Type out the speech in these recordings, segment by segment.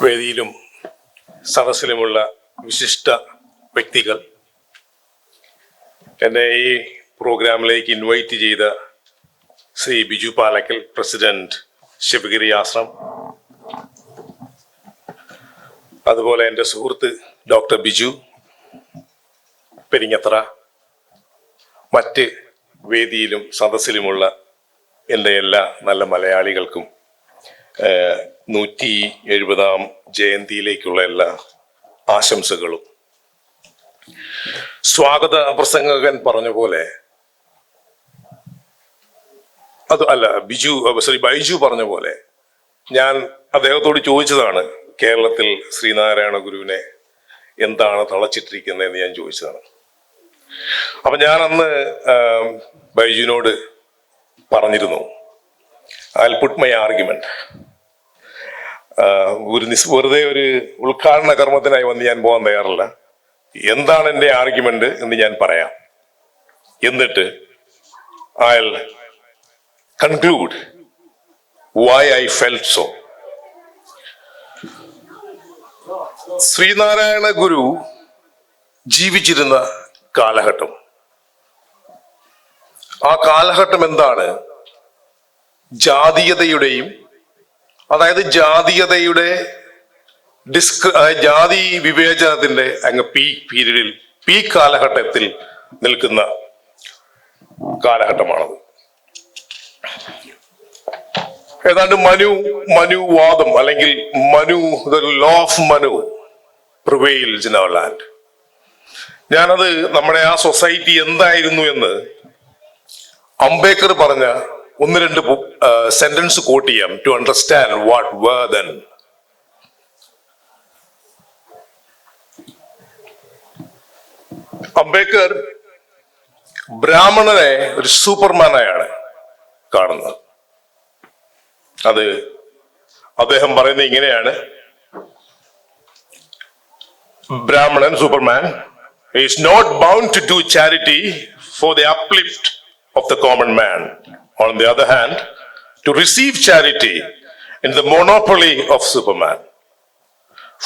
വേദിയിലും സദസ്സിലുമുള്ള വിശിഷ്ട വ്യക്തികൾ, എന്നെ ഈ പ്രോഗ്രാമിലേക്ക് ഇൻവൈറ്റ് ചെയ്ത ശ്രീ ബിജു പാലക്കൽ, പ്രസിഡന്റ് ശിവഗിരി ആശ്രം, അതുപോലെ എൻ്റെ സുഹൃത്ത് ഡോക്ടർ ബിജു പെരിങ്ങത്ര, മറ്റ് വേദിയിലും സദസ്സിലുമുള്ള എൻ്റെ എല്ലാ നല്ല മലയാളികൾക്കും 170ാം ജയന്തിയിലേക്കുള്ള എല്ലാ ആശംസകളും. സ്വാഗത പ്രസംഗകൻ പറഞ്ഞ പോലെ ബൈജു പറഞ്ഞ പോലെ ഞാൻ അദ്ദേഹത്തോട് ചോദിച്ചതാണ്, കേരളത്തിൽ ശ്രീനാരായണ ഗുരുവിനെ എന്താണ് തളച്ചിട്ടിരിക്കുന്നത് എന്ന് ഞാൻ ചോദിച്ചതാണ്. അപ്പൊ ഞാൻ അന്ന് ബൈജുവിനോട് പറഞ്ഞിരുന്നു, I'll put my argument. വെറുതെ ഒരു ഉദ്ഘാടന കർമ്മത്തിനായി വന്ന് ഞാൻ പോകാൻ തയ്യാറല്ല. എന്താണ് എൻ്റെ ആർഗ്യുമെന്റ് എന്ന് ഞാൻ പറയാം. എന്നിട്ട് I'll conclude why I felt so. Sreenarayana ഗുരു ജീവിച്ചിരുന്ന കാലഘട്ടം, ആ കാലഘട്ടം എന്താണ്? ജാതീയതയുടെയും, അതായത് ജാതി വിവേചനത്തിന്റെ അങ്ങ് പീക്ക് കാലഘട്ടത്തിൽ നിൽക്കുന്ന കാലഘട്ടമാണത്. ഏതാണ്ട് മനുവാദം അല്ലെങ്കിൽ law of Manu prevails in our land. ഞാനത് നമ്മുടെ ആ സൊസൈറ്റി എന്തായിരുന്നു എന്ന് അംബേദ്കർ പറഞ്ഞ 1-2 സെന്റൻസ് കോട്ട് ചെയ്യാം, to understand what were then. Ambedkar ബ്രാഹ്മണനെ ഒരു സൂപ്പർമാനായാണ് കാണുന്നത്. അത് അദ്ദേഹം പറയുന്നത് ഇങ്ങനെയാണ്: Brahmanan, Superman, is not bound to do charity for the uplift of the common man. On the other hand, to receive charity in the monopoly of Superman.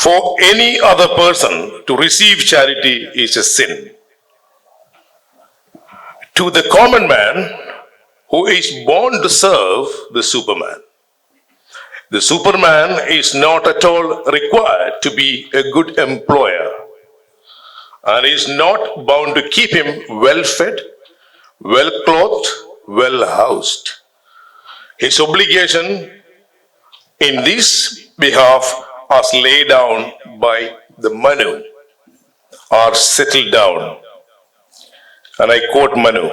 For any other person to receive charity is a sin. To the common man who is born to serve the Superman, the Superman is not at all required to be a good employer and is not bound to keep him well fed, well clothed, well housed. His obligation in this behalf as laid down by the Manu are settled down. And I quote Manu: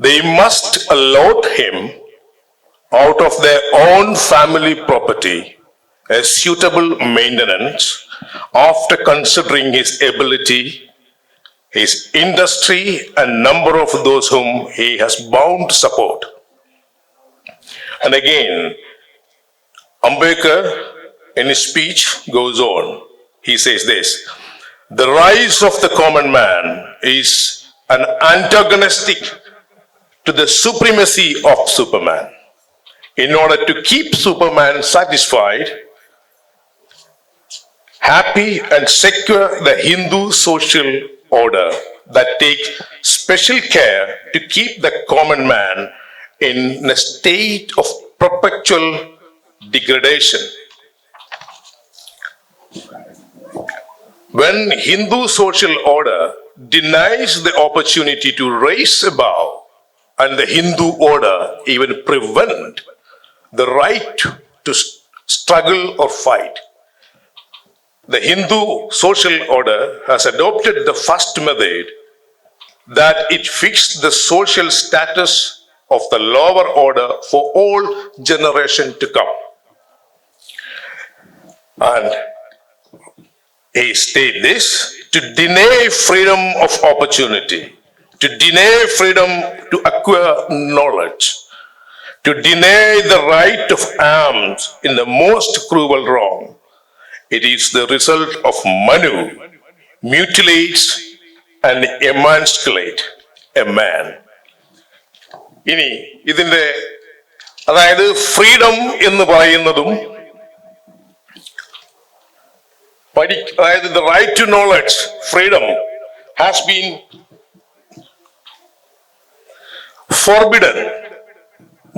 they must allot him out of their own family property a suitable maintenance after considering his ability, his industry, and number of those whom he has bound to support. And again, Ambedkar in his speech goes on. He says this: the rise of the common man is an antagonistic to the supremacy of Superman. In order to keep Superman satisfied, happy, and secure the Hindu social order that take special care to keep the common man in a state of perpetual degradation. When Hindu social order denies the opportunity to rise above, and the Hindu order even prevent the right to struggle or fight, the Hindu social order has adopted the first method, that it fixed the social status of the lower order for all generations to come. And he stated this: to deny freedom of opportunity, to deny freedom to acquire knowledge, to deny the right of arms in the most cruel wrong. It is the result of Manu mutilates and emasculate a man. ഇനി അതായത് freedom എന്ന് പറയുന്നതും അതായത് the right to knowledge, freedom has been forbidden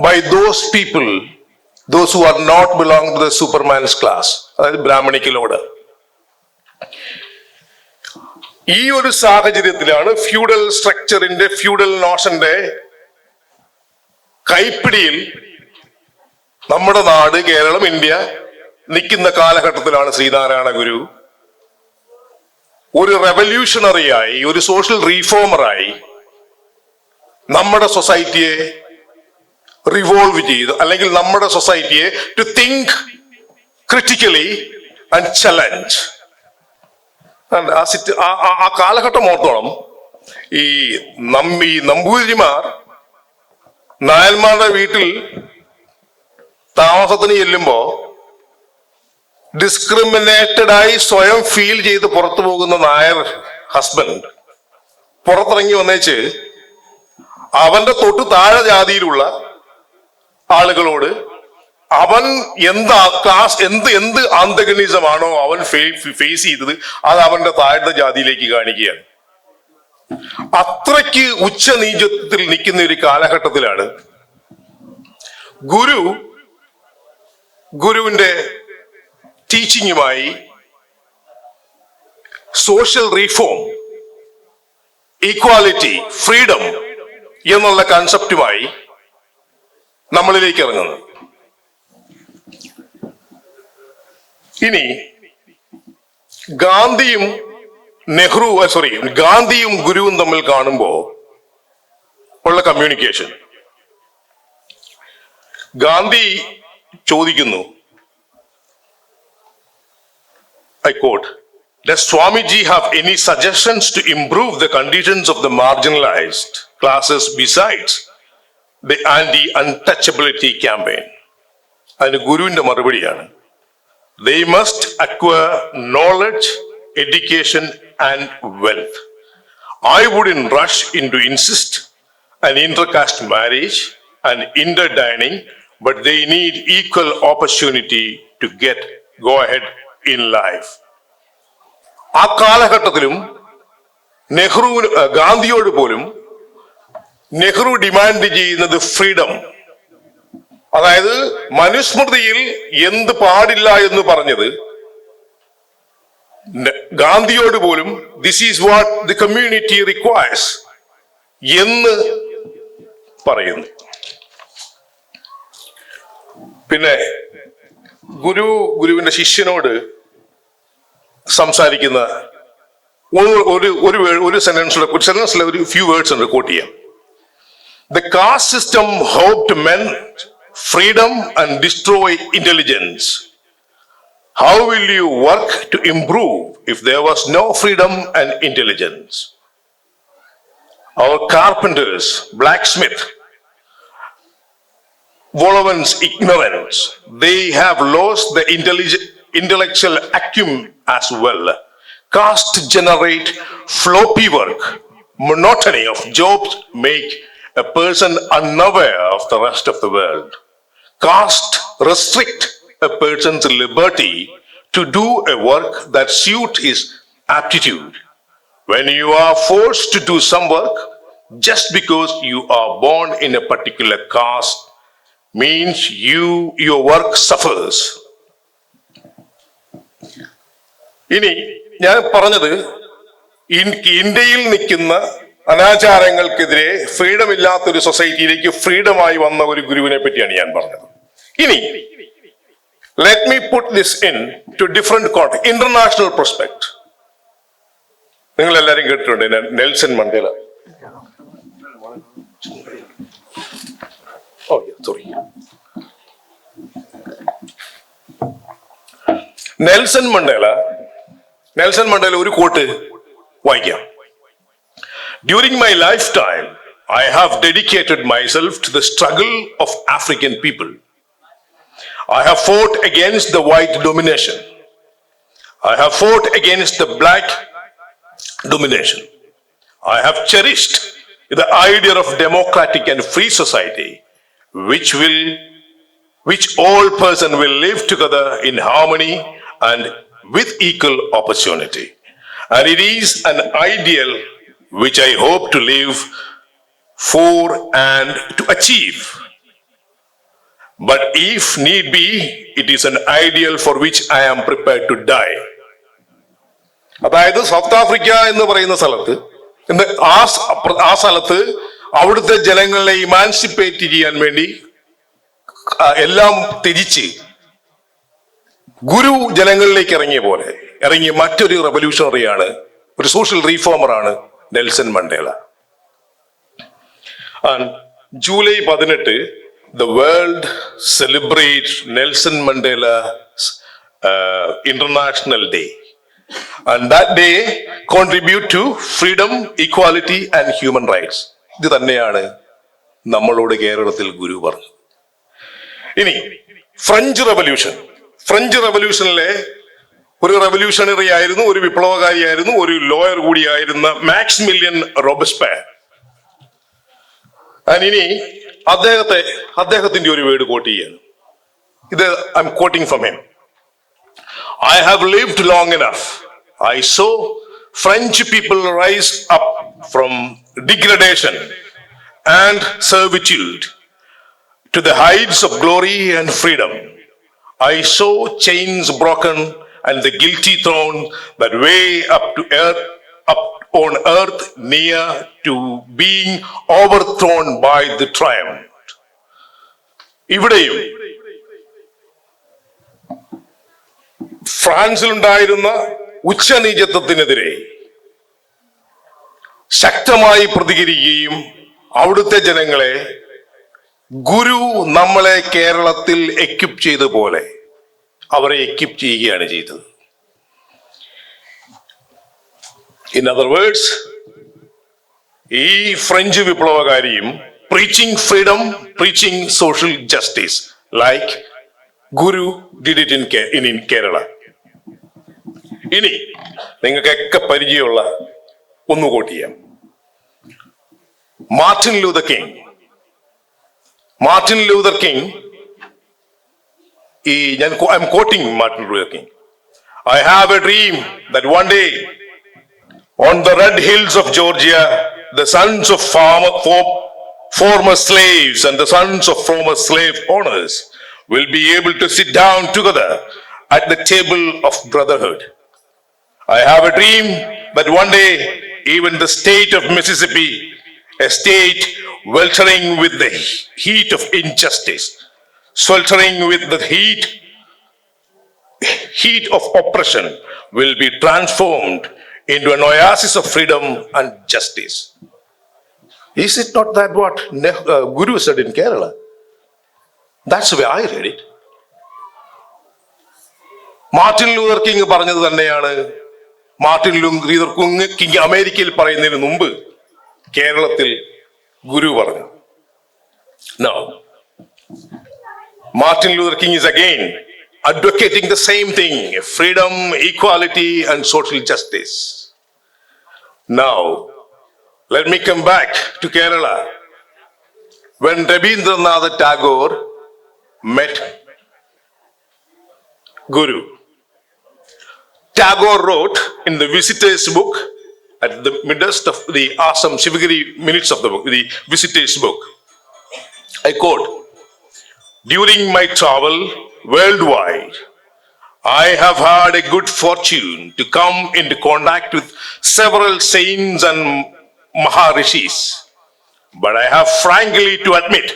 by those people, those who are not belong to the superman's class, അതായത് ബ്രാഹ്മണിക്കലോട്. ഈ ഒരു സാഹചര്യത്തിലാണ് feudal സ്ട്രക്ചറിന്റെ, feudal നോഷന്റെ കൈപ്പിടിയിൽ നമ്മുടെ നാട്, കേരളം, ഇന്ത്യ നിൽക്കുന്ന കാലഘട്ടത്തിലാണ് ശ്രീനാരായണ ഗുരു ഒരു റെവല്യൂഷണറിയായി, ഒരു സോഷ്യൽ റീഫോമറായി നമ്മുടെ സൊസൈറ്റിയെ റിവോൾവ് ചെയ്ത്, അല്ലെങ്കിൽ നമ്മുടെ സൊസൈറ്റിയെ to think critically and challenge. ആ കാലഘട്ടം ഓർത്തോളം ഈ നമ്പൂതിരിമാർ നായന്മാരുടെ വീട്ടിൽ താമസത്തിന് ചെല്ലുമ്പോ ഡിസ്ക്രിമിനേറ്റഡ് ആയി സ്വയം ഫീൽ ചെയ്ത് പുറത്തു പോകുന്ന നായർ ഹസ്ബൻഡ് പുറത്തിറങ്ങി വന്നേച്ച് അവന്റെ തൊട്ട് താഴെ ജാതിയിലുള്ള ആളുകളോട് അവൻ എന്ത് ആന്തഗണിസമാണോ അവൻ ഫേസ് ചെയ്തത് അത് അവന്റെ താഴത്തെ ജാതിയിലേക്ക് കാണിക്കുകയാണ്. അത്രയ്ക്ക് ഉച്ചനീചത്വത്തിൽ നിൽക്കുന്ന ഒരു കാലഘട്ടത്തിലാണ് ഗുരുവിന്റെ ടീച്ചിങ്ങുമായി സോഷ്യൽ റീഫോം, ഈക്വാലിറ്റി, ഫ്രീഡം എന്നുള്ള കൺസെപ്റ്റുമായി നമ്മളിലേക്ക് ഇറങ്ങുന്നത്. ഇനി ഗാന്ധിയും ഗുരുവും തമ്മിൽ കാണുമ്പോ ഉള്ള കമ്മ്യൂണിക്കേഷൻ, ഗാന്ധി ചോദിക്കുന്നു, I quote, "Does Swamiji have any suggestions to improve the conditions of the marginalized classes besides the anti-untouchability campaign?" അതിന് ഗുരുവിന്റെ മറുപടിയാണ്, "They must acquire knowledge, education and wealth. I wouldn't rush into insist an intercaste marriage and interdining, but they need equal opportunity to go ahead in life." ആ കാലഘട്ടത്തിലും ഗാന്ധിയോട് പോലും Nehru demand ചെയ്യുന്നത് freedom, അതായത് മനുസ്മൃതിയിൽ എന്ത് പാടില്ല എന്ന് പറഞ്ഞത് ഗാന്ധിയോട് പോലും this is what the community requires എന്ന് പറയുന്നു. പിന്നെ ഗുരുവിന്റെ ശിഷ്യനോട് സംസാരിക്കുന്ന ഒരു സെന്റൻസിലെ ഒരു ഫ്യൂ വേർഡ്സ് ഉണ്ട്, കോട്ട് ചെയ്യാം. "The caste system hoped men freedom and destroy intelligence. How will you work to improve if there was no freedom and intelligence? Our carpenters, blacksmith, Wolovan's ignorance, they have lost the intellectual acumen as well. Caste generate floppy work, monotony of jobs make a person unaware of the rest of the world. Caste restrict a person's liberty to do a work that suit his aptitude. When you are forced to do some work just because you are born in a particular caste, means your work suffers." ഇനി ഞാൻ പറഞ്ഞത് ഇന്ത്യയിൽ നിൽക്കുന്ന അനാചാരങ്ങൾക്കെതിരെ freedom ഇല്ലാത്തൊരു സൊസൈറ്റിയിലേക്ക് ഫ്രീഡമായി വന്ന ഒരു ഗുരുവിനെ പറ്റിയാണ് ഞാൻ പറഞ്ഞത്. ഇനി let me put this into different context, international perspective. നിങ്ങൾ എല്ലാവരും കേട്ടിട്ടുണ്ട് നെൽസൺ മണ്ടേല. നെൽസൺ മണ്ടേല ഒരു കോട്ട് വായിക്കാം. "During my lifetime, I have dedicated myself to the struggle of African people. I have fought against the white domination. I have fought against the black domination. I have cherished the idea of democratic and free society, which all persons will live together in harmony and with equal opportunity. And it is an ideal which I hope to live for and to achieve. But if need be, it is an ideal for which I am prepared to die. അതായത് south Africa എന്ന് പറയുന്ന സ്ഥലത്ത് ആ സ്ഥലത്ത് അവിടുത്തെ ജനങ്ങളെ ഇമാൻസിപ്പേറ്റ് ചെയ്യാൻ വേണ്ടി എല്ലാം ത്യജിച്ച് ഗുരു ജനങ്ങളിലേക്ക് ഇറങ്ങിയ മറ്റൊരു റെവല്യൂഷണറിയാണ്, ഒരു സോഷ്യൽ റീഫോമറാണ് Nelson Mandela. July 18 the world celebrates Nelson Mandela's International Day. And that day contribute to freedom, equality and human rights. ഇത് തന്നെയാണ് നമ്മളോട് കേരളത്തിൽ ഗുരു പറഞ്ഞത്. ഇനി ഫ്രഞ്ച് റവല്യൂഷനിലെ ഒരു റവല്യൂഷണറി ആയിരുന്നു, ഒരു വിപ്ലവകാരിയായിരുന്നു, ഒരു ലോയർ കൂടിയായിരുന്ന മാക്സിമിലിയൻ റോബസ്പയർ. ഇനി അദ്ദേഹത്തിന്റെ ഒരു വേർഡ് കോട്ട് ചെയ്യാണ്. ഇത് I M coating from him. I have lived long enough. I saw French people rise up from degradation and servitude to the heights of glory and freedom. I saw chains broken and the guilty thrown that way up to earth, up on earth, near to being overthrown by the triumph. ഇവിടെയും ഫ്രാൻസിലുണ്ടായിരുന്ന ഉച്ചനീചത്വത്തിനെതിരെ ശക്തമായി പ്രതികരിക്കുകയും അവിടുത്തെ ജനങ്ങളെ ഗുരു നമ്മളെ കേരളത്തിൽ equip ചെയ്ത പോലെ അവരെ എക്വിപ്പ് ചെയ്യുകയാണ് ചെയ്തത്. ഇൻ അതർ വേർഡ്സ്, ഈ French വിപ്ലവകാരിയും preaching freedom, preaching social justice, like Guru did it in Kerala. ഇനി നിങ്ങൾക്കൊക്കെ പരിചയമുള്ള ഒന്ന് കോട്ട് ചെയ്യാം. Martin Luther king, I M coating Martin Luther king. I have a dream that one day on the red hills of Georgia, the sons of former slaves and the sons of former slave owners will be able to sit down together at the table of brotherhood. I have a dream that one day even the state of Mississippi, a state weltering with the heat of injustice, sweltering with the heat of oppression, will be transformed into an oasis of freedom and justice. Is it not that what Guru said in Kerala? That's the way I read it. Martin Luther king പറഞ്ഞത് തന്നെയാണ് Martin Luther king അമേരിക്കയിൽ പറയുന്നതിന് മുമ്പ് കേരളത്തിൽ ഗുരു പറഞ്ഞു. Now, Martin Luther King is again advocating the same thing: freedom, equality and social justice. Now, let me come back to Kerala. When Rabindranath Tagore met Guru, Tagore wrote in the Visitor's Book, at the midst of the awesome Shivagiri minutes of the book, the Visitor's Book, I quote, "During my travel worldwide, I have had a good fortune to come into contact with several saints and Maharishis, but I have frankly to admit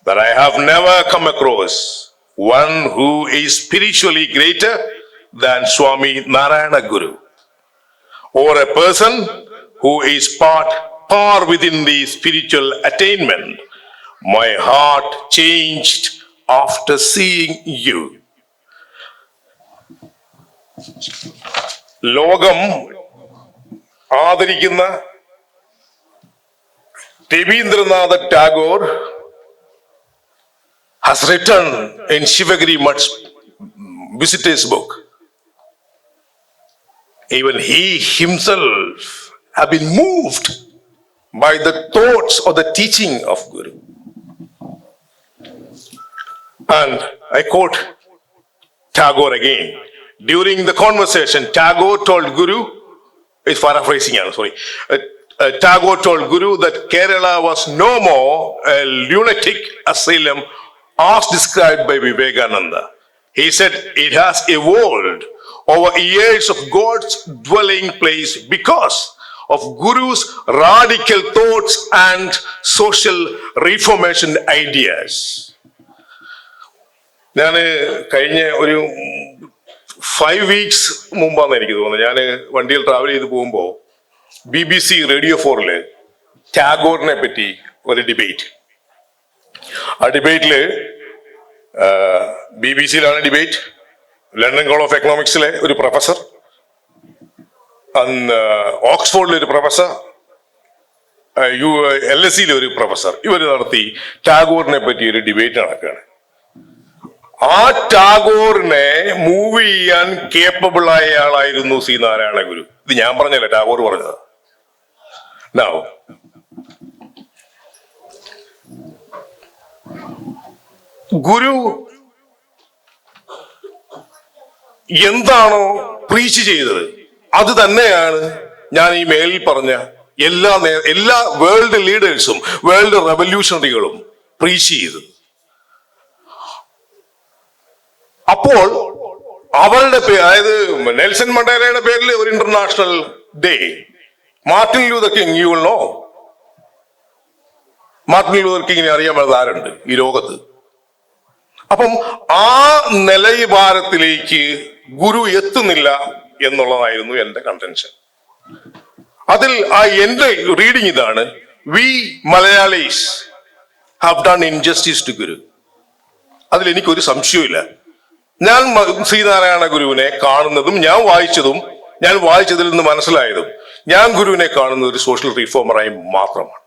that I have never come across one who is spiritually greater than Swami Narayana Guru, or a person who is far within the spiritual attainment. My heart changed after seeing you." ലോകം ആദരിക്കുന്ന Rabindranath Tagore has written in Shivagiri Mutt's Visitor's Book. Even he himself have been moved by the thoughts or the teaching of Guru. And I quote Tagore again: during the conversation, Tagore told Guru, it's paraphrasing, I'm sorry. Tagore told Guru that Kerala was no more a lunatic asylum as described by Vivekananda. He said it has evolved over years of God's dwelling place because of Guru's radical thoughts and social reformation ideas. ഞാൻ കഴിഞ്ഞ ഒരു 5 weeks മുമ്പാന്ന് എനിക്ക് തോന്നുന്നത്, ഞാൻ വണ്ടിയിൽ travel ചെയ്ത് പോകുമ്പോൾ BBC radio 4 ടാഗോറിനെ പറ്റി ഒരു ഡിബേറ്റ്. ആ ഡിബേറ്റില് BBC-യിലാണ് ഡിബേറ്റ്, ലണ്ടൻ സ്കൂൾ ഓഫ് എക്കണോമിക്സിലെ ഒരു പ്രൊഫസർ, ഓക്സ്ഫോർഡിലെ ഒരു പ്രൊഫസർ, LSE-യിലെ ഒരു പ്രൊഫസർ, ഇവർ നടത്തി ടാഗോറിനെ പറ്റി ഒരു ഡിബേറ്റ് നടക്കുകയാണ്. ആ ടാഗോറിനെ മൂവ് ചെയ്യാൻ കേപ്പബിൾ ആയ ആളായിരുന്നു സി നാരായണ ഗുരു. ഇത് ഞാൻ പറഞ്ഞല്ല, ടാഗോർ പറഞ്ഞത്. Now, ഗുരു എന്താണോ പ്രീച്ച് ചെയ്തത് അത് തന്നെയാണ് ഞാൻ ഈ മേലിൽ പറഞ്ഞ എല്ലാ വേൾഡ് ലീഡേഴ്സും വേൾഡ് റെവല്യൂഷണറികളും പ്രീച്ച് ചെയ്തത്. അപ്പോൾ അവരുടെ അതായത് നെൽസൺ മണ്ടേലയുടെ പേരിൽ ഒരു international day, Martin Luther King, you will know, Martin Luther കിങ്ങിനെ അറിയാൻ പറ്റാത്ത ആരുണ്ട് ഈ ലോകത്ത്? അപ്പം ആ നിലവാരത്തിലേക്ക് ഗുരു എത്തുന്നില്ല എന്നുള്ളതായിരുന്നു എന്റെ കണ്ടൻഷൻ. അതിൽ എന്റെ റീഡിങ് ഇതാണ്: we Malayalis have done injustice to Guru. അതിൽ എനിക്കൊരു സംശയമില്ല. ഞാൻ ശ്രീനാരായണ ഗുരുവിനെ കാണുന്നതും ഞാൻ വായിച്ചതിൽ നിന്ന് മനസ്സിലായതും, ഞാൻ ഗുരുവിനെ കാണുന്നത് ഒരു സോഷ്യൽ റീഫോമറായി മാത്രമാണ്.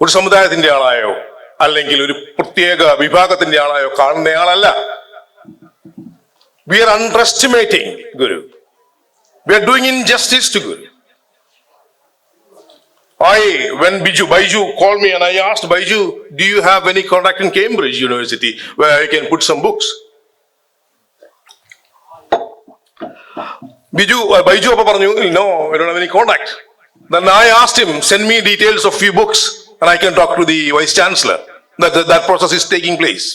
ഒരു സമുദായത്തിന്റെ ആളായോ അല്ലെങ്കിൽ ഒരു പ്രത്യേക വിഭാഗത്തിന്റെ ആളായോ കാണുന്നയാളല്ല. We are underestimating Guru. We are doing injustice to Guru. When Baiju called me and I asked Baiju, do you have any contact in Cambridge University where I can put some books? Baiju appa paranju, no, I don't have any contact. Then I asked him, send me details of few books and I can talk to the Vice Chancellor. That process is taking place.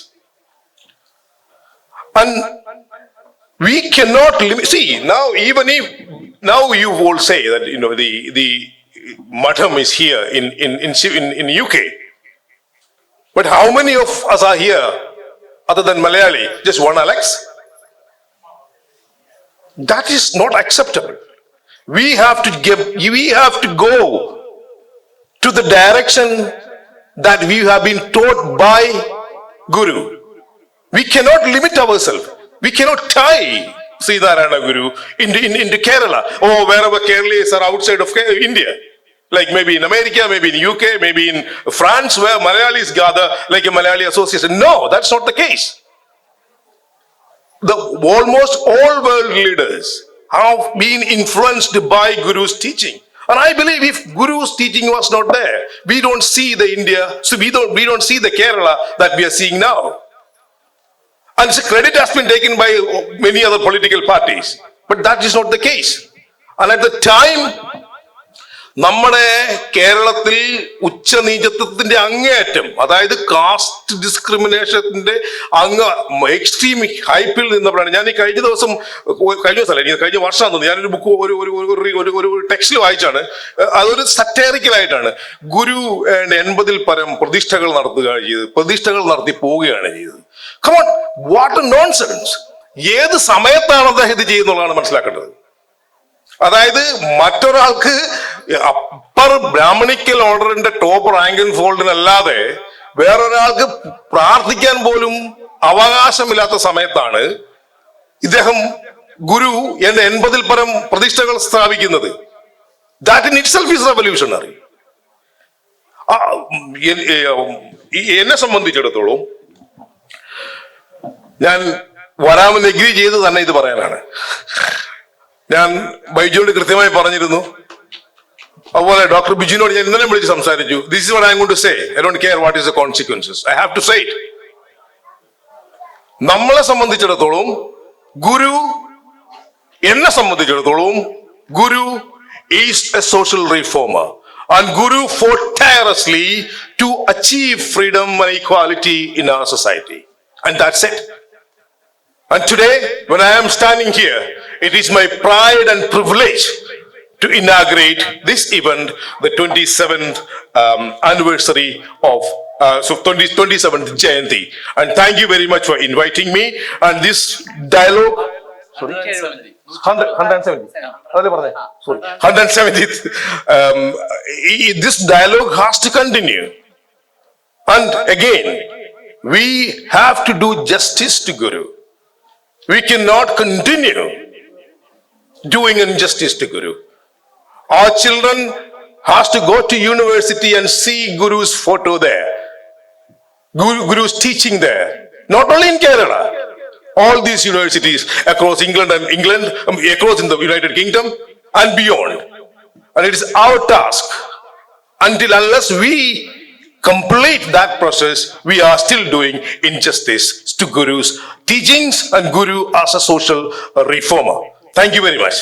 And we cannot limit. See, now you all say that the Madham is here in UK. But how many of us are here other than Malayali? Just one Alex? That is not acceptable. We have to go to the direction that we have been taught by Guru. We cannot limit ourselves. We cannot tie Sri Narayana Guru into Kerala or wherever Kerala are outside of India. Like maybe in America, maybe in UK, maybe in France, where Malayalis gather like a Malayali association. No, that's not the case. Almost all world leaders have been influenced by Guru's teaching. And I believe if Guru's teaching was not there, we don't see the India, so we don't see the Kerala that we are seeing now. And the credit has been taken by many other political parties. But that is not the case. And at the time, നമ്മുടെ കേരളത്തിൽ ഉച്ചനീചത്വത്തിന്റെ അങ്ങേയറ്റം, അതായത് cast ഡിസ്ക്രിമിനേഷന്റെ extreme ഹൈപ്പിൽ നിന്നപ്പോഴാണ് ഞാൻ ഈ കഴിഞ്ഞ വർഷം ഞാനൊരു book ഒരു ടെക്സ്റ്റിൽ വായിച്ചാണ്. അതൊരു സറ്റേറിക്കലായിട്ടാണ്. ഗുരു 80-ൽ പരം പ്രതിഷ്ഠകൾ നടത്തി പോവുകയാണ് ചെയ്തത്. Come on, what a nonsense. ഏത് സമയത്താണ് അദ്ദേഹം ഇത് ചെയ്യുന്നുള്ളതാണ് മനസ്സിലാക്കേണ്ടത്. അതായത് മറ്റൊരാൾക്ക് അപ്പർ ബ്രാഹ്മണിക്കൽ ഓർഡറിന്റെ ടോപ്പ് റാങ്ക് ആൻഡ് ഫോൾഡിനല്ലാതെ വേറൊരാൾക്ക് പ്രാർത്ഥിക്കാൻ പോലും അവകാശമില്ലാത്ത സമയത്താണ് ഇദ്ദേഹം ഗുരു 80-ൽ പരം പ്രതിഷ്ഠകൾ സ്ഥാപിക്കുന്നത്. That in itself is revolutionary. എന്നെ സംബന്ധിച്ചിടത്തോളം ഞാൻ വരാമെന്ന് എഗ്രി ചെയ്ത് തന്നെ ഇത് പറയാനാണ്. ഞാൻ ബൈജുവിനോട് കൃത്യമായി പറഞ്ഞിരുന്നു. അതുപോലെ ഡോക്ടർ ബിജുവിനോട് ഞാൻ ഇന്നലെ വിളിച്ച് സംസാരിച്ചു. This is what I am going to say. I don't care what is the consequences. I have to say it. നമ്മളെ സംബന്ധിച്ചിടത്തോളം ഗുരു എന്നെ സംബന്ധിച്ചിടത്തോളം Guru is a social reformer and Guru fought tirelessly to achieve freedom and equality in our society. And that's it. And today, when I am standing here, it is my pride and privilege to inaugurate this event, the 27th anniversary of 27th Jayanti. And thank you very much for inviting me. And this dialogue, sorry, 170th. This dialogue has to continue. And again, we have to do justice to Guru. We cannot continue doing injustice to Guru. Our children has to go to university and see Guru's photo there. Guru's teaching there. Not only in Kerala, all these universities across England, across in the United Kingdom and beyond. And it is our task, unless we complete that process, we are still doing injustice to Guru's teachings and Guru as a social reformer. Thank you very much.